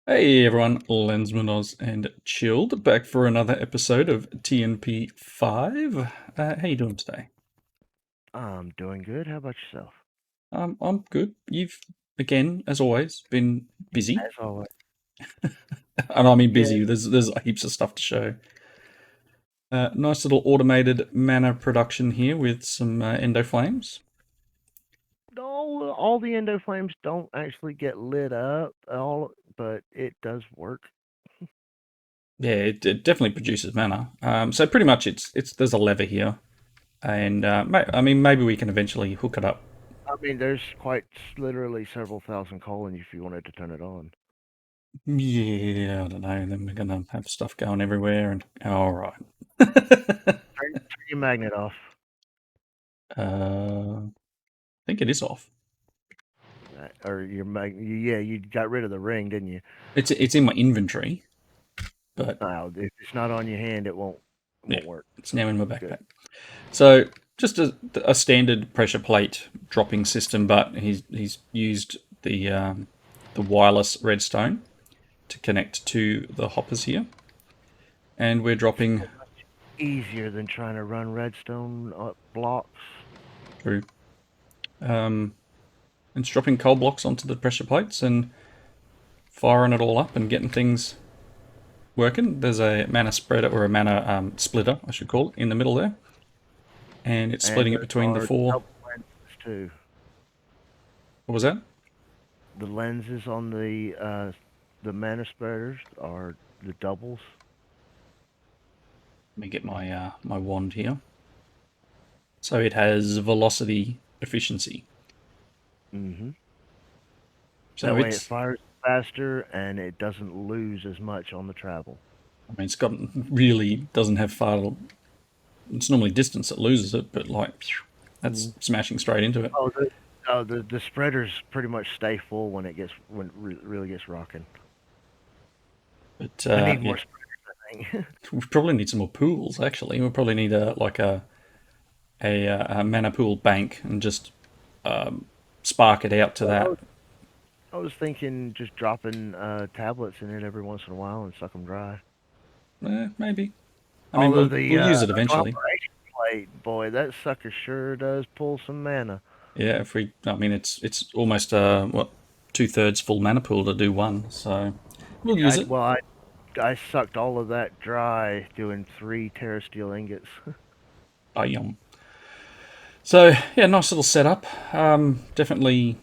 Hey everyone, Lensmanos and Chilled back for another episode of TNP 5. How you doing today? I'm doing good. How about yourself? I'm good. You've, again, as always, been busy. As always. And I mean Yeah, busy, there's heaps of stuff to show. Nice little automated mana production here with some endo flames. all the endo flames don't actually get lit up, but it does work. Yeah, it definitely produces mana. So pretty much it's there's a lever here. And I mean, maybe we can eventually hook it up. I mean, there's quite literally several thousand colonies if you wanted to turn it on. Yeah, I don't know. Then we're gonna have stuff going everywhere, and all right. Turn your magnet off. I think it is off. Or your magnet. Yeah, you got rid of the ring, didn't you? It's in my inventory, but No, if it's not on your hand, it yeah, won't work. it's now So in my good. backpack. So just a standard pressure plate dropping system, but he's used the wireless redstone to connect to the hoppers here, and we're dropping Easier than trying to run redstone blocks. through um, it's dropping coal blocks onto the pressure plates and firing it all up and getting things working. There's a mana spreader or a mana splitter, I should call it, in the middle there, and it's And splitting it those between the are four. double lenses too. What was that? The lenses on the mana spreaders are the doubles. Let me get my my wand here. So it has velocity efficiency. Hmm. So That way it it's, fires faster and it doesn't lose as much on the travel. I mean, it's got really doesn't have far. It's normally distance that loses it, but like that's Mm. smashing straight into it. Oh, the spreaders pretty much stay full when it really gets rocking. But I need yeah, more spreaders, I think. we probably need some more pools. Actually, we probably need a mana pool bank and just spark it out to that. Well, I was thinking just dropping tablets in it every once in a while and suck them dry. Maybe. I mean, Although we'll the use it eventually. agglomeration plate, boy, that sucker sure does pull some mana. Yeah, if we, I mean, it's almost what 2/3 full mana pool to do one, so we'll use I, it. well, I I sucked all of that dry doing 3 terrasteel ingots. Yum. So yeah, nice little setup. Definitely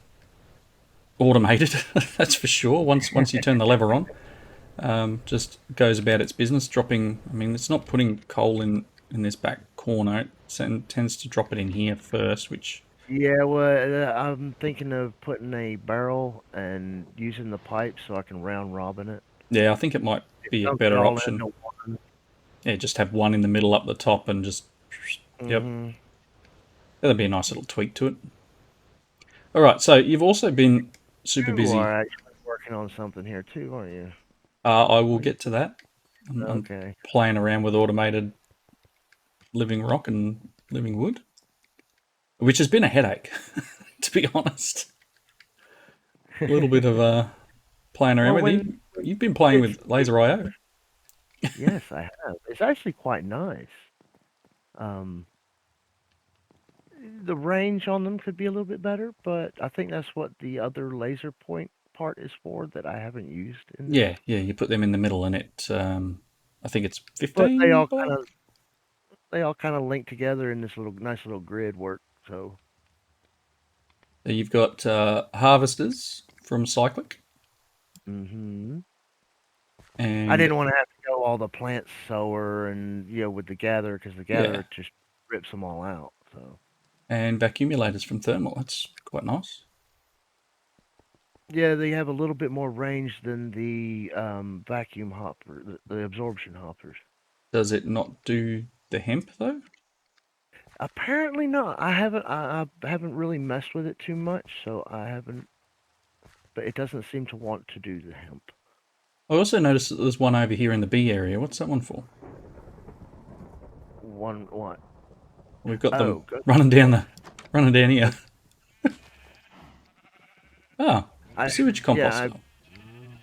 automated, that's for sure. Once you turn the lever on, just goes about its business, dropping. I mean, it's not putting coal in this back corner. It tends to drop it in here first, which Yeah, well, I'm thinking of putting a barrel and using the pipe so I can round robin it. yeah, I think it might be a Dump it better all option. into one. Yeah, just have one in the middle up the top and just yep, Hmm. that'd be a nice little tweak to it. All right, so you've also been super You busy. are actually working on something here too, aren't you? I will get to that. I'm Okay. playing around with automated living rock and living wood, which has been a headache, to be honest. A little bit of playing around Well, with when you. You've been playing it's with Laser IO. yes, I have. It's actually quite nice. Um, the range on them could be a little bit better, but I think that's what the other laser point part is for that I haven't used in this. Yeah, yeah. You put them in the middle, and it. I think it's But 15 by. they all kind of link together in this little nice little grid work. So, You've got harvesters from Cyclic, hmm, I and didn't want to have to go all the plant sower and with the gatherer because the yeah, gatherer just rips them all out. So and accumulators from Thermal. That's quite nice. yeah, they have a little bit more range than the vacuum hopper, the absorption hoppers. Does it not do the hemp though? Apparently not. I haven't really messed with it too much, so I haven't. But it doesn't seem to want to do the hemp. I also noticed that there's one over here in the B area. What's that one for? One what? We've got them Oh, good. running down here. Oh, I sewage yeah composter.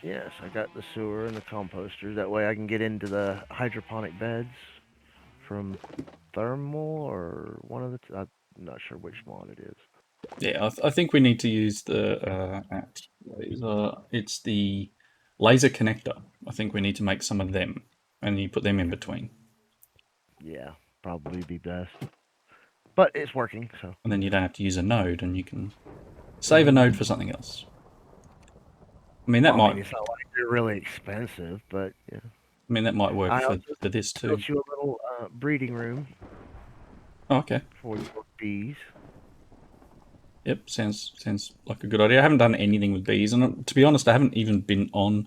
Yes, I got the sewer and the composter. That way I can get into the hydroponic beds from thermal or one of the. I'm not sure which mod it is. Yeah, I think we need to use the it's the laser connector. I think we need to make some of them, and you put them in between, Yeah, probably be best. But it's working, so. and then you don't have to use a node, and you can save a Hmm. node for something else. I mean, Well, I mean, it's not like they're really expensive, but yeah. that might work I also for this too. built you a little breeding room Oh, okay. for your bees. Yep, sounds like a good idea. I haven't done anything with bees, and to be honest, I haven't even been on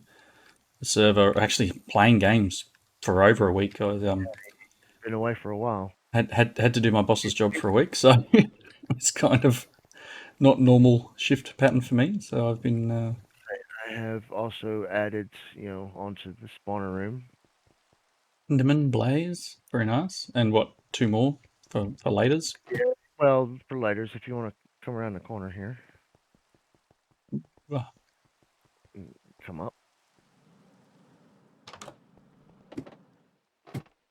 the server actually playing games for over a week. I Been away for a while. had to do my boss's job for a week, so it's kind of not normal shift pattern for me. So I've been I have also added, onto the spawner room. Cinnamon Blaze, very nice, and what two more for laters? Yeah. Well, for lighters, if you want to come around the corner here, Oh, come up.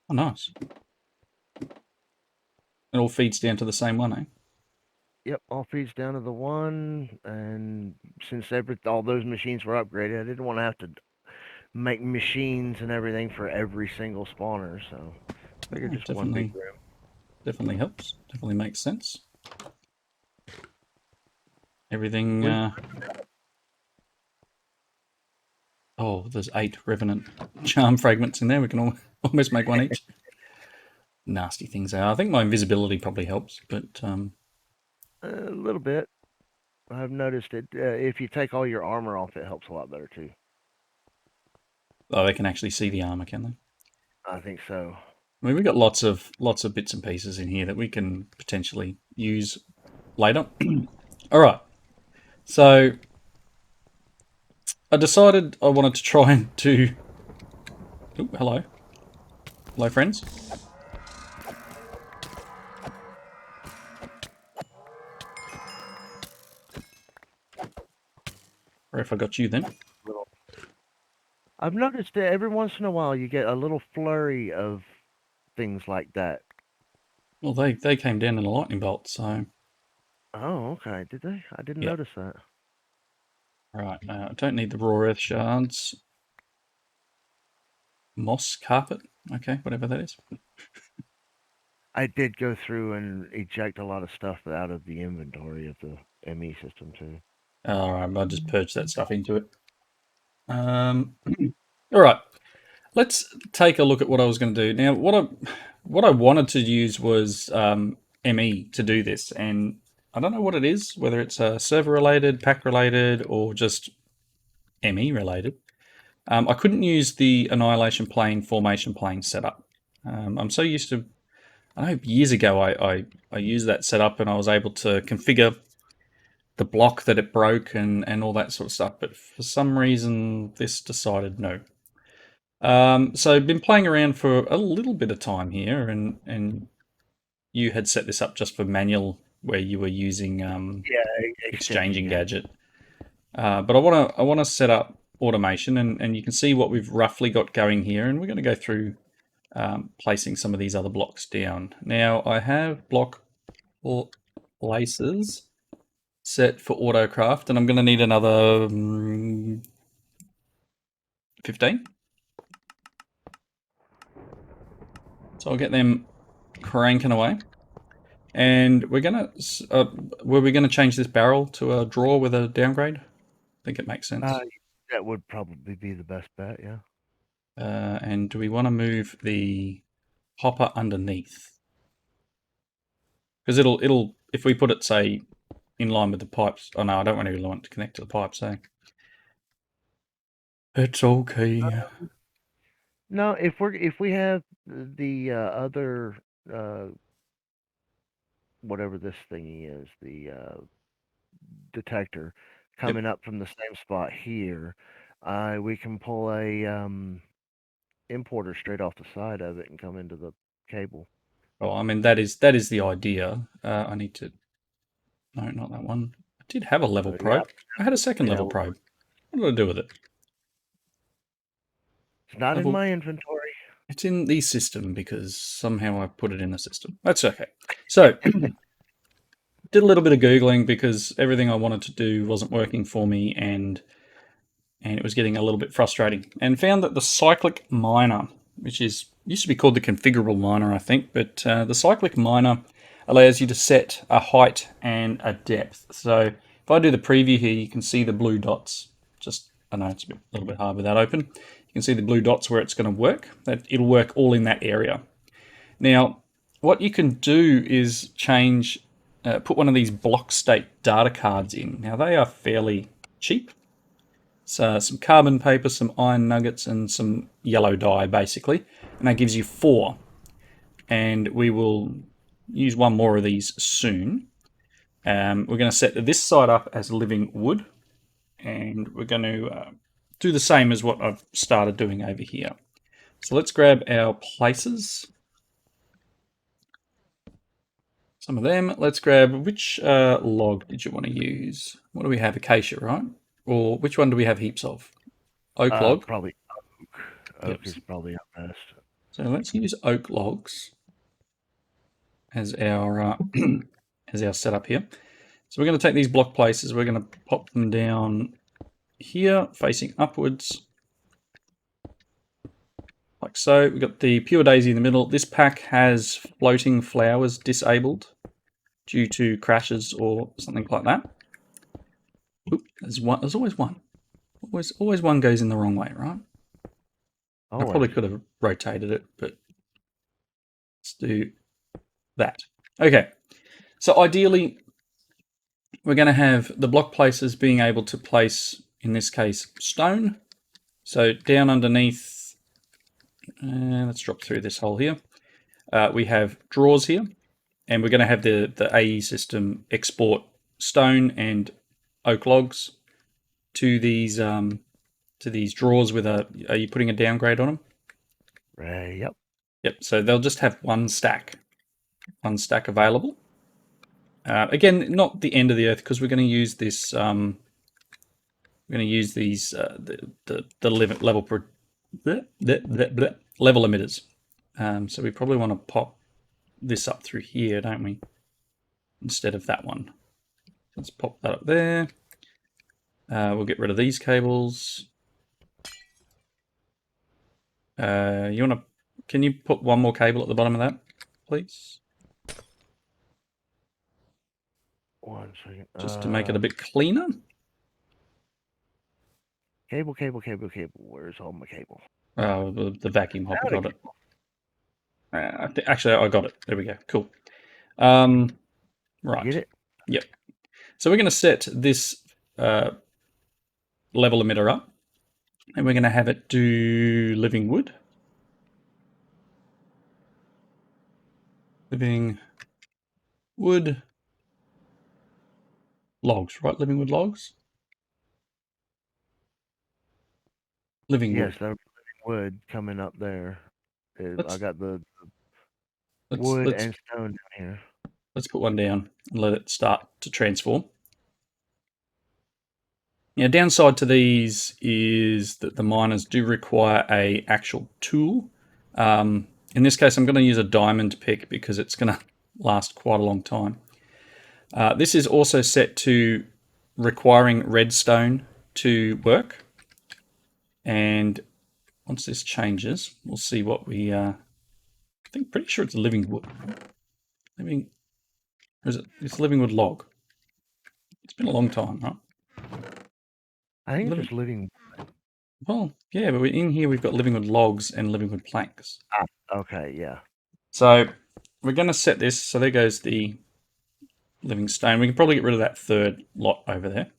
nice. It all feeds down to the same one, eh? Yep, all feeds down to the one, and since all those machines were upgraded, I didn't want to have to make machines and everything for every single spawner, so I figured Oh, just one big definitely helps. Definitely makes sense. Everything. room. Oh, there's 8 Revenant charm fragments in there. We can almost make one each. Nasty things are. I think my invisibility probably helps, but A little bit. I've noticed it. If you take all your armor off, it helps a lot better too. oh, they can actually see the armor, can they? I think so. I mean, we've got lots of bits and pieces in here that we can potentially use later. All right. So I decided I wanted to try and do. Oh, hello, friends. Or if I got you then. Little. I've noticed that every once in a while you get a little flurry of things like that. Well, they came down in a lightning bolt, so Oh, okay. Did they? I didn't yeah. notice that. Right. I don't need the raw earth shards. Moss carpet. Okay, whatever that is. I did go through and eject a lot of stuff out of the inventory of the ME system too. All right, I'll just purge that stuff into it. All right. Let's take a look at what I was going to do. Now, what I wanted to use was ME to do this, and I don't know what it is, whether it's server related, pack related, or just ME related. I couldn't use the annihilation plane formation plane setup. I'm so used to. I know years ago I used that setup and I was able to configure the block that it broke and all that sort of stuff, but for some reason this decided no. So I've been playing around for a little bit of time here, and you had set this up just for manual, where you were using Yeah, extension exchanging gadget. gadget. But I want to set up automation, and you can see what we've roughly got going here, and we're going to go through placing some of these other blocks down. Now I have block places set for autocraft, and I'm going to need another 15. So I'll get them cranking away. And we're gonna were we gonna change this barrel to a drawer with a downgrade? I think it makes Uh, sense. that would probably be the best bet. Yeah. And do we want to move the hopper underneath? Because it'll if we put it say in line with the pipes. Oh no, I don't really want to connect to the pipe. So it's okay. No, if we have the other uh, whatever this thingy is, the detector Yep. coming up from the same spot here, we can pull a importer straight off the side of it and come into the cable. Well, I mean that is the idea. I need to. No, not that one. I did have a level Yeah, probe. I had a second yeah. level probe. What did I do with it? It's not in my inventory. It's in the system because somehow I put it in the system. That's okay. So, did a little bit of Googling because everything I wanted to do wasn't working for me, and it was getting a little bit frustrating, and found that the Cyclic Minor, which used to be called the Configurable Miner, I think, but the Cyclic Minor allows you to set a height and a depth. So if I do the preview here, you can see the blue dots. I know it's a little bit hard with that open. You can see the blue dots where it's going to work. That it'll work all in that area. Now, what you can do is change, put one of these block state data cards in. Now they are fairly cheap. So some carbon paper, some iron nuggets, and some yellow dye, basically. And that gives you 4. And we will use one more of these soon. We're going to set this side up as living wood. And we're going to do the same as what I've started doing over here. So let's grab our places. Some of them. Let's grab, which log did you want to use? What do we have? Acacia, right? Or which one do we have heaps of? Oak log? Probably oak. Oak is probably up best. So let's use oak logs as our as our setup here. So we're going to take these block places. We're going to pop them down here, facing upwards, like so. We've got the pure daisy in the middle. This pack has floating flowers disabled due to crashes or something like that. Oop, there's always one. Always one goes in the wrong way, right? Always. I probably could have rotated it, but let's do that. Okay, so ideally, we're going to have the block places being able to place, in this case, stone. So down underneath, let's drop through this hole here. We have drawers here, and we're going to have the AE system export stone and oak logs to these drawers with a. Are you putting a downgrade on them? Yep. Yep. So they'll just have one stack available. Again, not the end of the earth, because we're going to use this. We're going to use these the level emitters. So we probably want to pop this up through here, don't we? Instead of that one. Let's pop that up there. We'll get rid of these cables. Can you put one more cable at the bottom of that, please? 1 second. Just to make it a bit cleaner. Cable. Where's all my cable? Oh, the vacuum hopper got it. Actually, I got it. There we go. Cool. Right. Get it? Yep. So we're going to set this level emitter up, and we're going to have it do living wood. Living wood logs, right? Living wood logs. Living wood. Yes, the living wood coming up there. I got the wood and stone down here. Let's put one down and let it start to transform. Now, downside to these is that the miners do require a actual tool. In this case, I'm going to use a diamond pick because it's going to last quite a long time. This is also set to requiring redstone to work. And once this changes, we'll see what we... I think pretty sure it's a living wood. Or is it? It's living wood log. It's been a long time, right? I think it's just living. Well, yeah, but in here we've got living wood logs and living wood planks. Okay, yeah. So we're going to set this. So there goes the living stone. We can probably get rid of that third lot over there.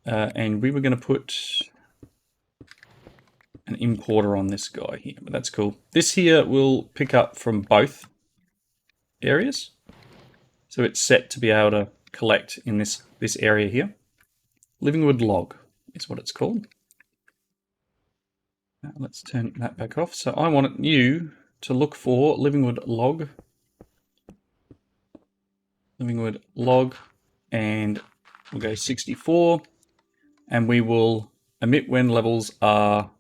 And we were going to put an importer on this guy here, but that's cool. This here will pick up from both areas. So it's set to be able to collect in this area here. Living wood log is what it's called. Now let's turn that back off. So I want you to look for living wood log. Living wood log, and we'll go 64, and we will emit when levels are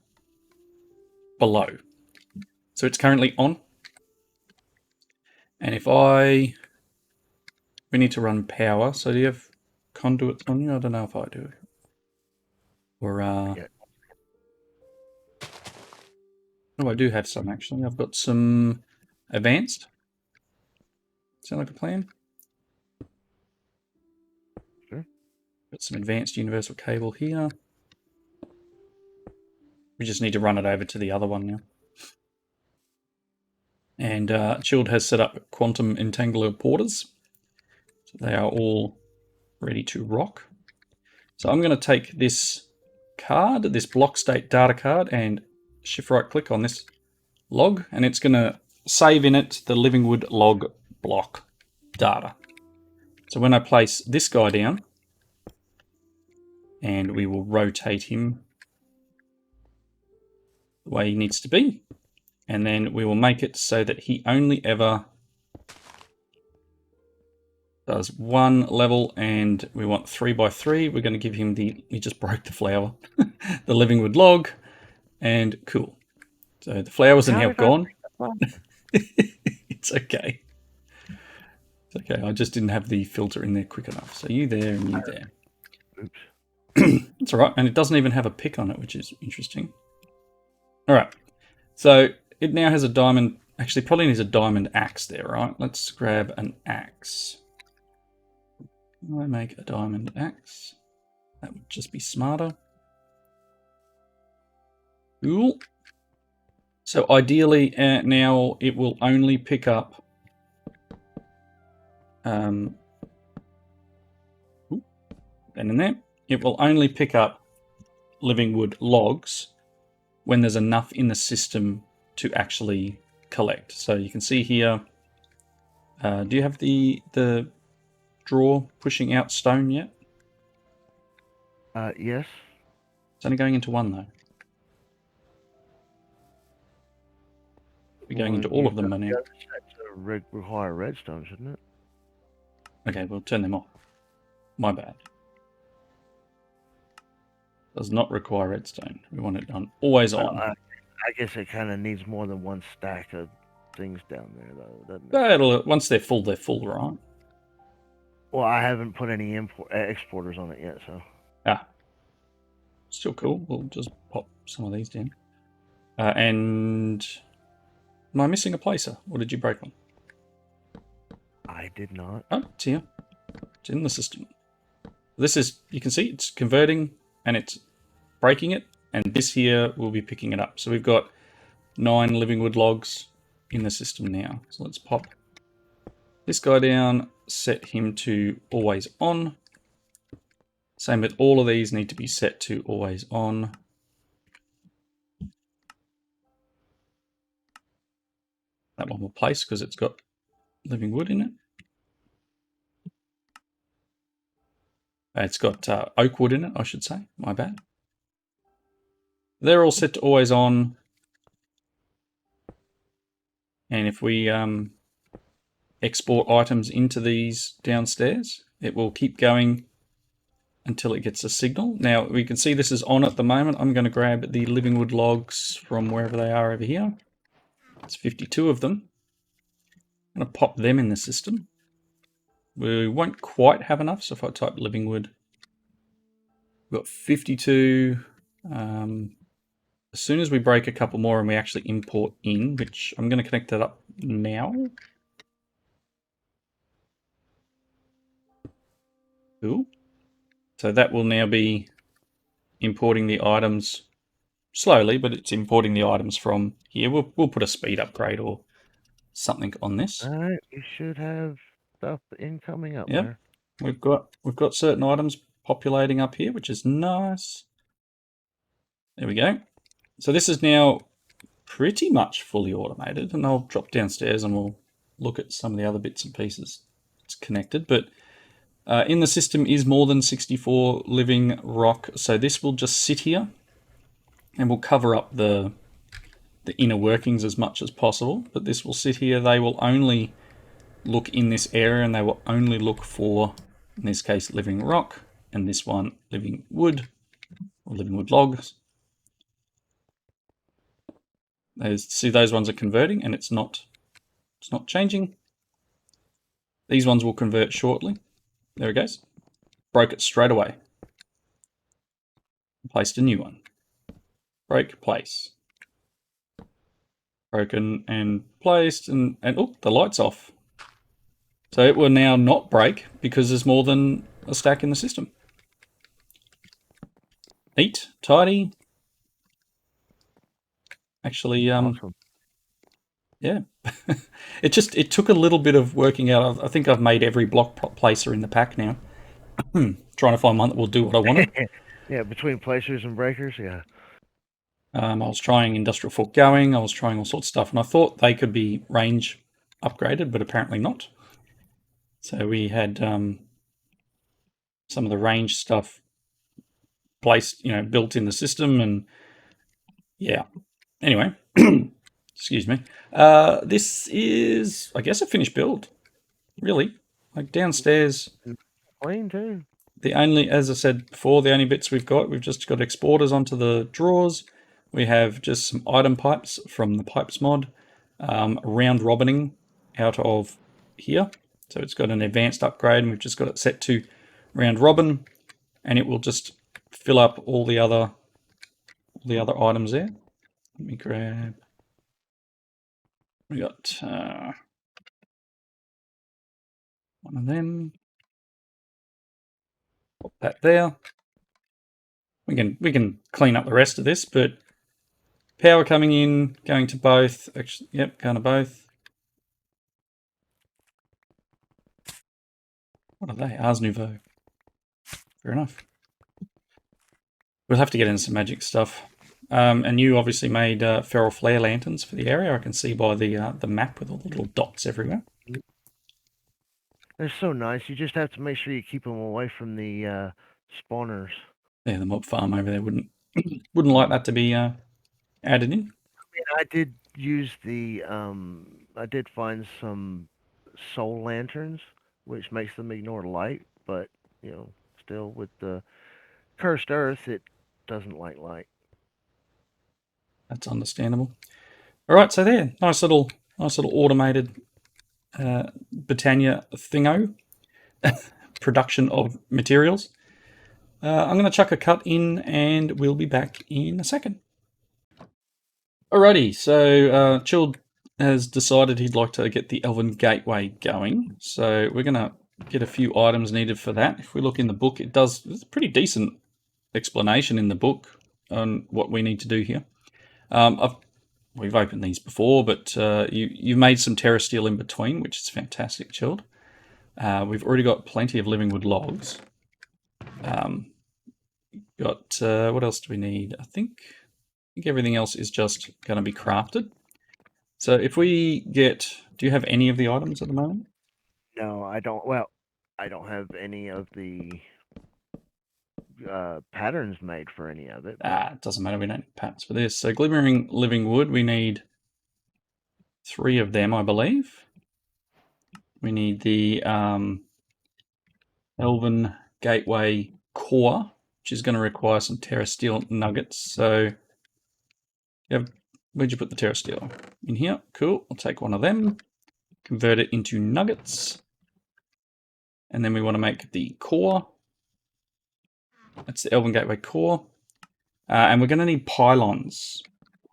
below. So it's currently on. And if we need to run power. So do you have conduits on you? I don't know if I do. Or, Yeah. oh, I do have some actually. I've got some advanced. Sound like a plan? Sure. Got some advanced universal cable here. We just need to run it over to the other one now. And Chilled has set up quantum entangler porters. So they are all ready to rock. So I'm going to take this card, this block state data card, and shift right click on this log, and it's going to save in it the Livingwood log block data. So when I place this guy down, and we will rotate him the way he needs to be, and then we will make it so that he only ever does one level, and we want 3 by 3. We're going to give him he just broke the flower, the Livingwood log, and cool. So the flowers are now gone. It's okay. It's okay. I just didn't have the filter in there quick enough. So you there and you there. Oops. It's all right. And it doesn't even have a pick on it, which is interesting. All right. So it now has a diamond. Actually, probably needs a diamond axe there, right? Let's grab an axe. Can I make a diamond axe? That would just be smarter. Cool. So ideally, now it will only pick up and in there, it will only pick up Livingwood logs when there's enough in the system to actually collect. So you can see here, do you have the drawer pushing out stone yet? Yes. It's only going into one though. We're going into all of them by now. Require redstone, shouldn't it? Okay, we'll turn them off. My bad. Does not require redstone. We want it done always on. I guess it kind of needs more than one stack of things down there, though, doesn't it? Once they're full, right? Well, I haven't put any exporters on it yet, so. Ah. Still cool. We'll just pop some of these down. And am I missing a placer? Or did you break one? I did not. Oh, it's here. It's in the system. This is, you can see it's converting and it's breaking it. And this here will be picking it up. So we've got 9 Livingwood logs in the system now. So let's pop this guy down, set him to always on. Same with all of these need to be set to always on. That one will place because it's got Livingwood in it. It's got oak wood in it, I should say. My bad. They're all set to always on. And if we export items into these downstairs, it will keep going until it gets a signal. Now we can see this is on at the moment. I'm going to grab the Livingwood logs from wherever they are over here. It's 52 of them. I'm going to pop them in the system. We won't quite have enough, so if I type Livingwood, we've got 52. As soon as we break a couple more and we actually import in, which I'm going to connect that up now. Cool. So that will now be importing the items slowly, but it's importing the items from here. We'll put a speed upgrade or something on this. All right, you should have stuff incoming up Yep. there. We've got certain items populating up here, which is nice. There we go. So this is now pretty much fully automated, and I'll drop downstairs and we'll look at some of the other bits and pieces it's connected. But in the system is more than 64 living rock, so this will just sit here and we'll cover up the inner workings as much as possible. But this will sit here. They will only look in this area and they will only look for, in this case, living rock, and this one living wood or living wood logs. See, those ones are converting, and it's not changing. These ones will convert shortly. There it goes. Broke it straight away. Placed a new one. Break, place. Broken and placed, and oh, the light's off. So it will now not break because there's more than a stack in the system. Neat, tidy. Actually, Awesome. yeah. It took a little bit of working out. I think I've made every block placer in the pack now. Trying to find one that will do what I wanted. Yeah, between placers and breakers, yeah. I was trying industrial fork going. I was trying all sorts of stuff, and I thought they could be range upgraded, but apparently not. So we had some of the range stuff placed, built in the system, and yeah. Anyway, excuse me. This is, I guess, a finished build. Really, like downstairs. Plain too. As I said before, the only bits we've just got exporters onto the drawers. We have just some item pipes from the pipes mod, round robining out of here. So it's got an advanced upgrade, and we've just got it set to round robin, and it will just fill up all the other items there. Let me grab. We got one of them. Pop that there. We can clean up the rest of this, but power coming in, going to both. Actually, yep, going to both. What are they? Ars Nouveau. Fair enough. We'll have to get into some magic stuff. And you obviously made feral flare lanterns for the area. I can see by the map with all the little dots everywhere. They're so nice. You just have to make sure you keep them away from the spawners. Yeah, the mob farm over there wouldn't like that to be added in. I did use the I did find some soul lanterns, which makes them ignore light, but still with the cursed earth, it doesn't like light. That's understandable. All right, so there, nice little automated Britannia thingo production of materials. I'm going to chuck a cut in, and we'll be back in a second. Alrighty, so Chilled has decided he'd like to get the Elven Gateway going. So we're going to get a few items needed for that. If we look in the book, it's a pretty decent explanation in the book on what we need to do here. We've opened these before, but you've made some terra steel in between, which is fantastic, Chilled. We've already got plenty of living wood logs. What else do we need? I think everything else is just going to be crafted. So if we get, do you have any of the items at the moment? No, I don't. Well, I don't have any of the patterns made for any of it. It doesn't matter. We don't need patterns for this. So glimmering living wood, we need 3 of them, I believe. We need the Elven Gateway core, which is going to require some terra steel nuggets. So, where'd you put the terra steel? In here. Cool. I'll take one of them, convert it into nuggets, and then we want to make the core. That's the Elven Gateway core. And we're going to need pylons.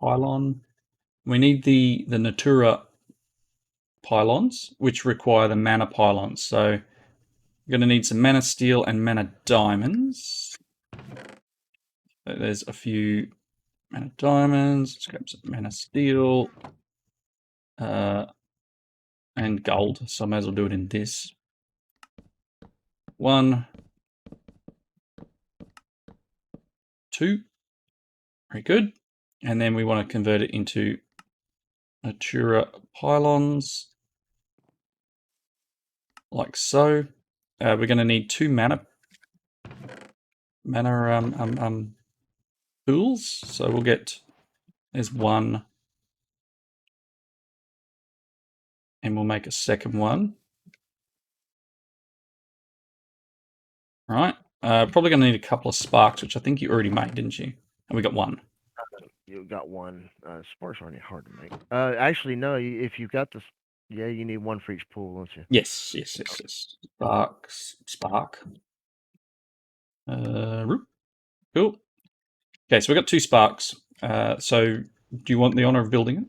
We need the Natura pylons, which require the mana pylons. So we're going to need some mana steel and mana diamonds. So there's a few mana diamonds. Let's grab some mana steel and gold. So I may as well do it in this. 1, 2. Very good. And then we want to convert it into Natura pylons, like so. We're going to need 2 mana pools. So we'll get, there's 1, and we'll make a second one. Right. Probably going to need a couple of sparks, which I think you already made, didn't you? And we got 1. You got one. Sparks aren't hard to make. Actually, no. If you've got this, yeah, you need one for each pool, don't you? Yes. Spark. Cool. Okay, so we've got 2 sparks. So do you want the honor of building it?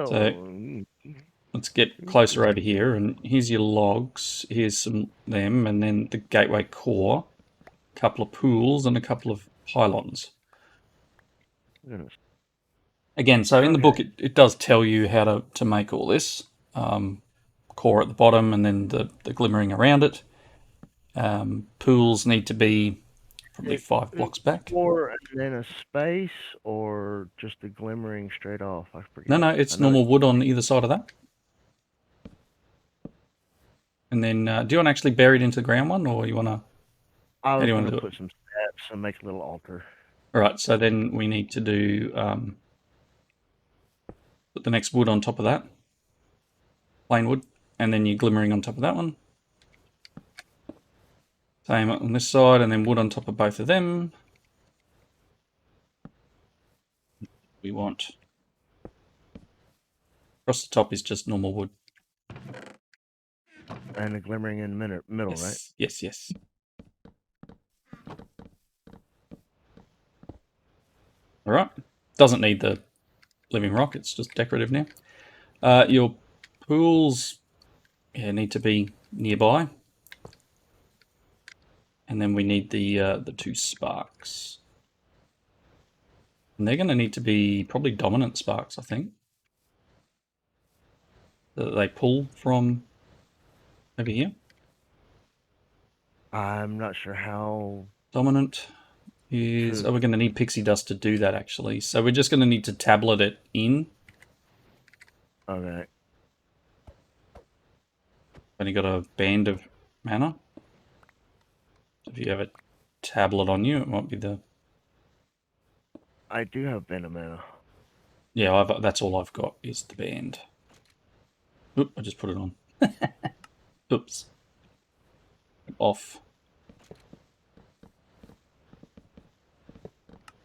So Oh, let's get closer over here, and here's your logs. Here's some them, and then the gateway core, a couple of pools, and a couple of pylons. goodness. Again, so in the Okay. book, it does tell you how to make all this. Core at the bottom, and then the glimmering around it. Pools need to be probably 5 blocks back. Core and then a space, or just a glimmering straight off. I No, forget. no, I it's know. normal wood on either side of that. And then, do you want to actually bury it into the ground one, or you want to? I How do was you want gonna to do it? put some steps and make a little altar. All right. So then we need to do put the next wood on top of that, plain wood, and then you're glimmering on top of that one. Same on this side, and then wood on top of both of them. We want across the top is just normal wood. And a glimmering in the middle, right? Yes. All right. Doesn't need the living rock. It's just decorative now. Your pools, need to be nearby, and then we need the 2 sparks, and they're going to need to be probably dominant sparks, I think. That they pull from over here. I'm not sure how Dominant is. to. Oh, we're going to need pixie dust to do that actually. So we're just going to need to tablet it in. Okay. Only got a band of mana. If you have a tablet on you, it might be the. I do have Venomana. Yeah, that's all I've got is the band. Oop, I just put it on. Oops. Off.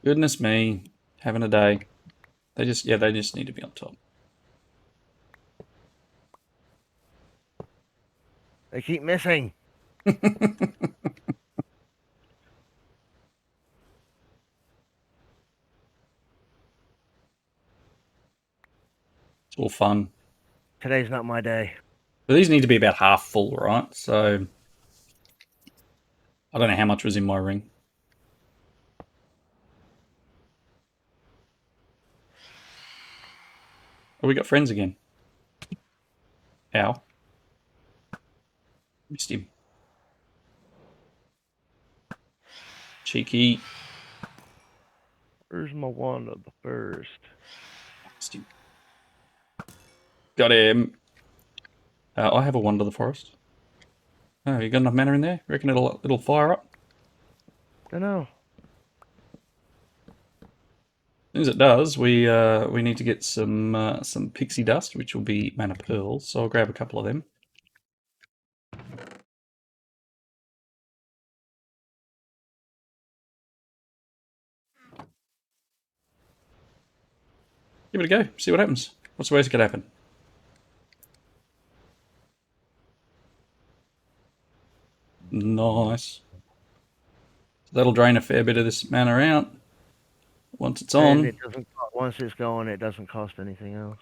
Goodness me. Having a day. They just need to be on top. They keep missing. It's all fun. Today's not my day. But these need to be about half full, right? So I don't know how much was in my ring. Oh, we got friends again. Ow. Missed him. Cheeky. Where's my wand of the first? Missed him. Got him. I have a wand of the forest. Oh, you got enough mana in there? Reckon it'll fire up? Dunno. As soon as it does, we need to get some pixie dust, which will be mana pearls. So I'll grab a couple of them. Give it a go. See what happens. What's the worst that could happen? Nice. That'll drain a fair bit of this mana out. Once it's And on. it doesn't. Once it's going, it doesn't cost anything else.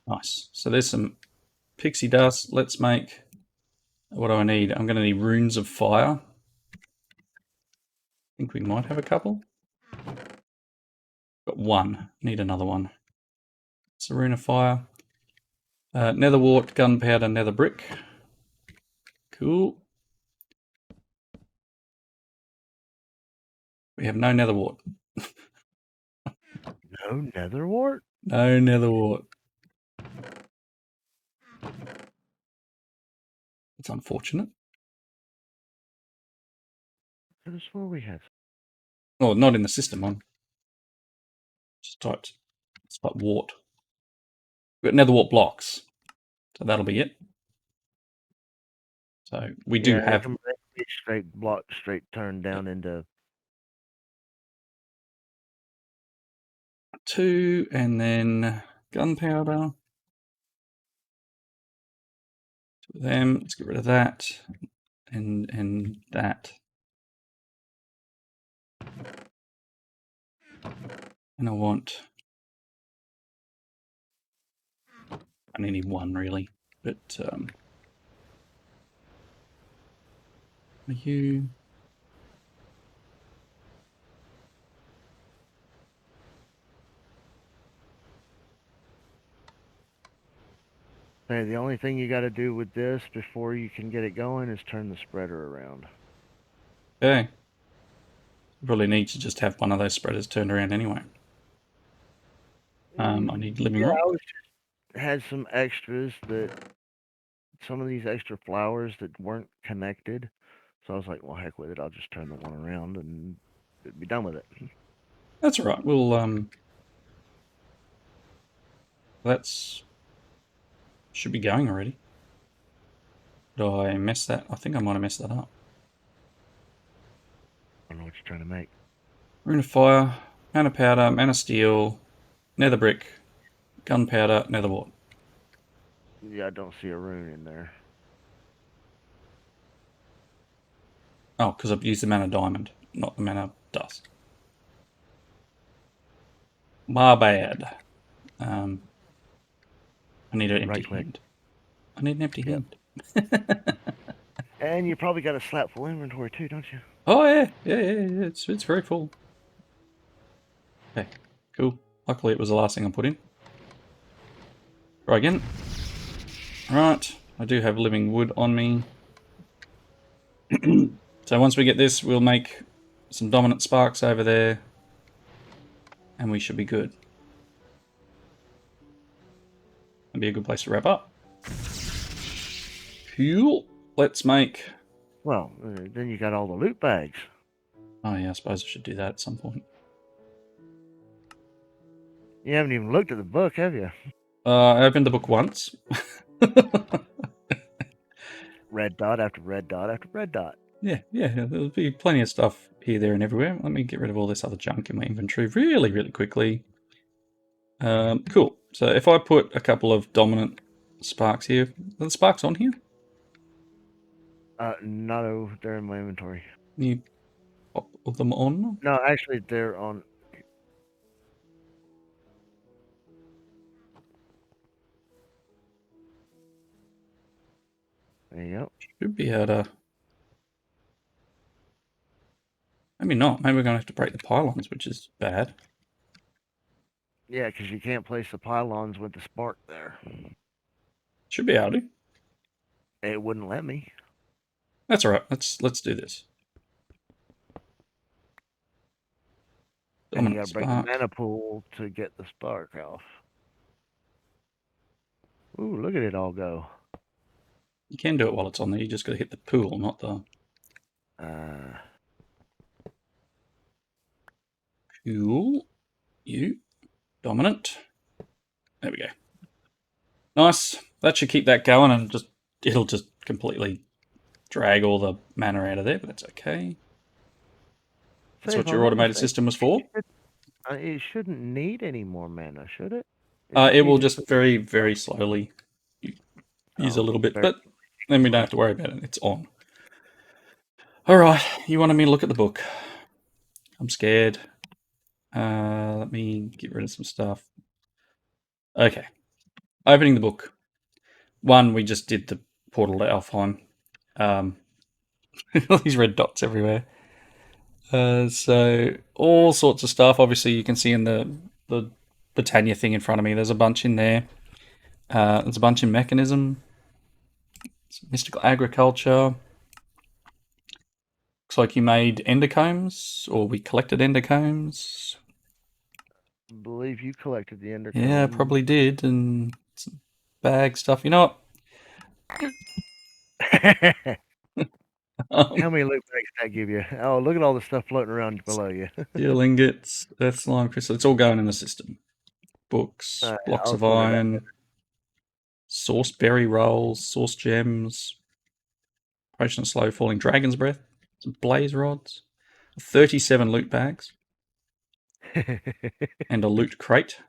Nice. So there's some pixie dust. Let's make. What do I need? I'm going to need runes of fire. I think we might have a couple. Got one. Need another one. It's a rune of fire. Netherwort, gunpowder, nether brick. Cool. We have no netherwort. No netherwort? No netherwort. It's unfortunate. I could have swore we had. Oh, not in the system. I'm just typed. It's like wart. We've got netherwort blocks. So that'll be it. So we do Yeah, have. they can be straight block, straight turn down into 2, and then gunpowder. Two of them. Let's get rid of that, and that. And I want. I only need one really, but are you? Hey, the only thing you got to do with this before you can get it going is turn the spreader around. Okay. Probably need to just have one of those spreaders turned around anyway. I need living Yeah, rock. I was had some extras that some of these extra flowers that weren't connected. So I was like, well, heck with it. I'll just turn the one around and be done with it. That's all right. We'll that's should be going already. Did I mess that? I think I might have messed that up. I don't know what you're trying to make. Rune of fire, mana powder, mana steel, nether brick, gunpowder, nether wart. Yeah, I don't see a rune in there. Oh, because I've used the mana diamond, not the mana dust. My bad. I need an empty Right click. hand. I need an empty Yep. hand. And you probably got a slap full inventory too, don't you? Oh yeah. It's very full. Okay, cool. Luckily, it was the last thing I put in. Try again. Right, I do have living wood on me. So once we get this, we'll make some dominant sparks over there, and we should be good. That'd be a good place to wrap up. Cool. Let's make. Well, then you got all the loot bags. Oh yeah, I suppose I should do that at some point. You haven't even looked at the book, have you? I opened the book once. Red dot after red dot after red dot. Yeah, there'll be plenty of stuff here, there, and everywhere. Let me get rid of all this other junk in my inventory really, really quickly. Cool. So if I put a couple of dominant sparks here, are the sparks on here? No, they're in my inventory. You pop them on? No, actually, they're on. There you go. Should be able to. Maybe not. Maybe we're going to have to break the pylons, which is bad. Yeah, because you can't place the pylons with the spark there. Should be able to. It wouldn't let me. That's all right. Let's do this. And you Dominant got to break the spark. mana pool to get the spark off. Ooh, look at it all go. You can do it while it's on there. You just got to hit the pool, not the Uh, pool. You dominant. There we go. Nice. That should keep that going, and it'll just completely drag all the mana out of there, but that's okay. That's say, what if your I'm not automated mistaken, system was for. it shouldn't need any more mana, should it? It will needs just very, very slowly use a little bit, very. but then we don't have to worry about it. It's on. All right. You wanted me to look at the book. I'm scared. Let me get rid of some stuff. Okay. Opening the book. One, we just did the portal to Alfheim. All these red dots everywhere. So all sorts of stuff. Obviously, you can see in the Britannia thing in front of me. There's a bunch in there. There's a bunch in mechanism. Some mystical agriculture. Looks like you made endocombs, or we collected endocombs. Believe you collected the Ender Yeah, Comb. probably did, and some bag stuff. You know what? How many loot bags did that give you? Oh, look at all the stuff floating around below you. Steel ingots, earth slime crystal. It's all going in the system. Books, blocks I'll of sort it out. iron, source berry rolls, source gems, potion of slow falling dragon's breath, some blaze rods, 37 loot bags. and a loot crate.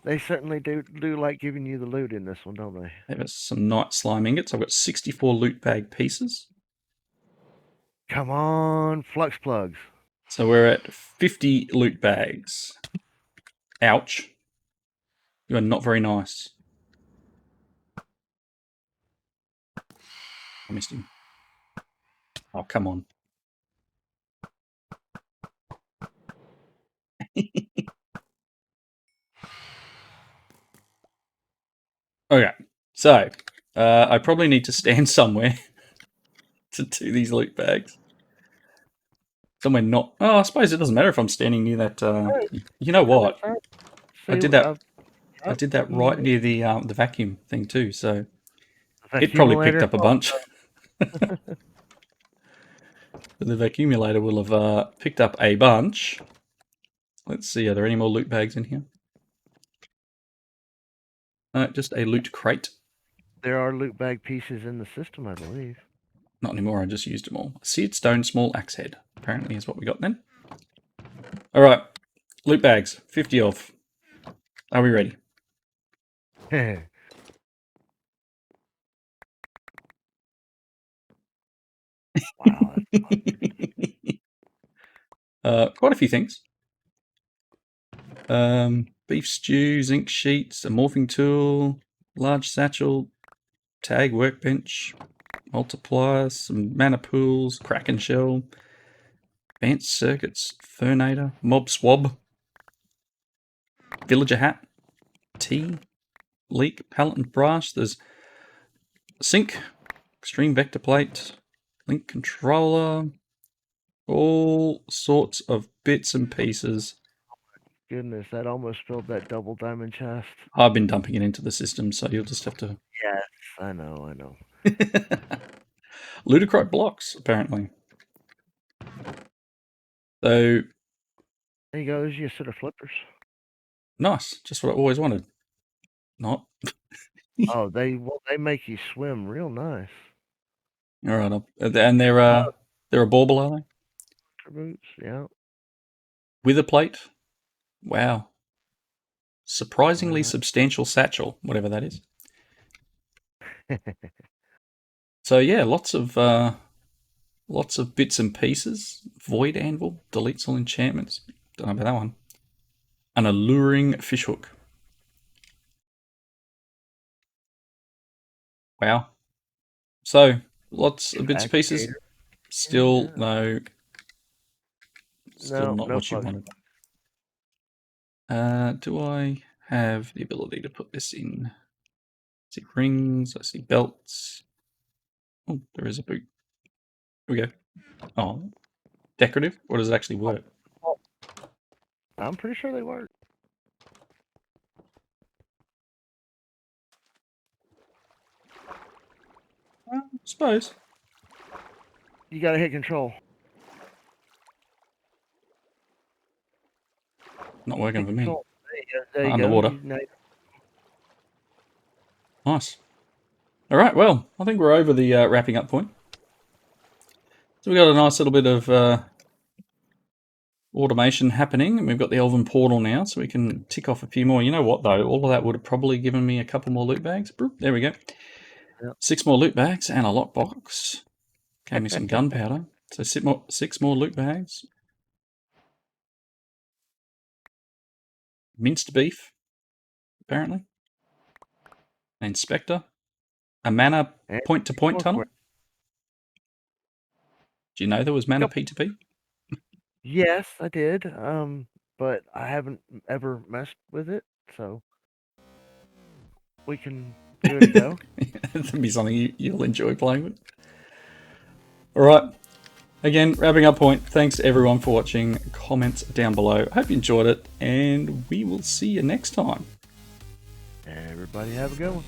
They certainly do like giving you the loot in this one, don't they? There's some night slime ingots. I've got 64 loot bag pieces. Come on, flux plugs. So we're at 50 loot bags. Ouch. You are not very nice. I missed him. Oh, come on. Okay, so I probably need to stand somewhere to do these loot bags. Somewhere not. Oh, I suppose it doesn't matter if I'm standing near that. You know what? I did that. I did that right near the vacuum thing too. So it probably picked up a bunch. The vacuumulator will have picked up a bunch. Let's see. Are there any more loot bags in here? Just a loot crate. There are loot bag pieces in the system, I believe. Not anymore. I just used them all. Seared stone, small axe head. Apparently is what we got then. All right. Loot bags. 50 off. Are we ready? Wow. Quite a few things. Beef stew, zinc sheets, a morphing tool, large satchel, tag workbench, multiplier, some mana pools, kraken shell, advanced circuits, fernator, mob swab, villager hat, tea, leak, pallet and brass. There's sync, extreme vector plate, link controller, all sorts of bits and pieces. Goodness, that almost filled that double diamond chest. I've been dumping it into the system, so you'll just have to... Yes, I know. Ludicrite blocks, apparently. So... There you go, there's your set of flippers. Nice, just what I always wanted. Not. Oh, they make you swim real nice. All right, and they're a bauble, are they? Boots, yeah. With a plate. Wow. Surprisingly substantial satchel, whatever that is. So yeah, lots of bits and pieces. Void anvil deletes all enchantments. Don't know about that one. An alluring fishhook. Wow. So lots of bits and pieces. Still no. Still not what you wanted. Do I have the ability to put this in? I see rings, I see belts. Oh, there is a boot. Here we go. Oh, decorative? Or does it actually work? I'm pretty sure they work. I suppose. You gotta hit control. Not working for me. There you Underwater. go. Nice. All right, well, I think we're over the wrapping up point. So we've got a nice little bit of automation happening, and we've got the Elven Portal now, so we can tick off a few more. You know what, though? All of that would have probably given me a couple more loot bags. There we go. Yep. 6 more loot bags and a lockbox. Gave me some gunpowder. So 6 more loot bags. Minced beef, apparently. Inspector. A mana point-to-point tunnel. Do you know there was mana P2P? Yes, I did. But I haven't ever messed with it, so we can give it a go. That'd be something you'll enjoy playing with. All right. Again, wrapping up point. Thanks everyone for watching. Comments down below. I hope you enjoyed it, and we will see you next time. Everybody have a good one.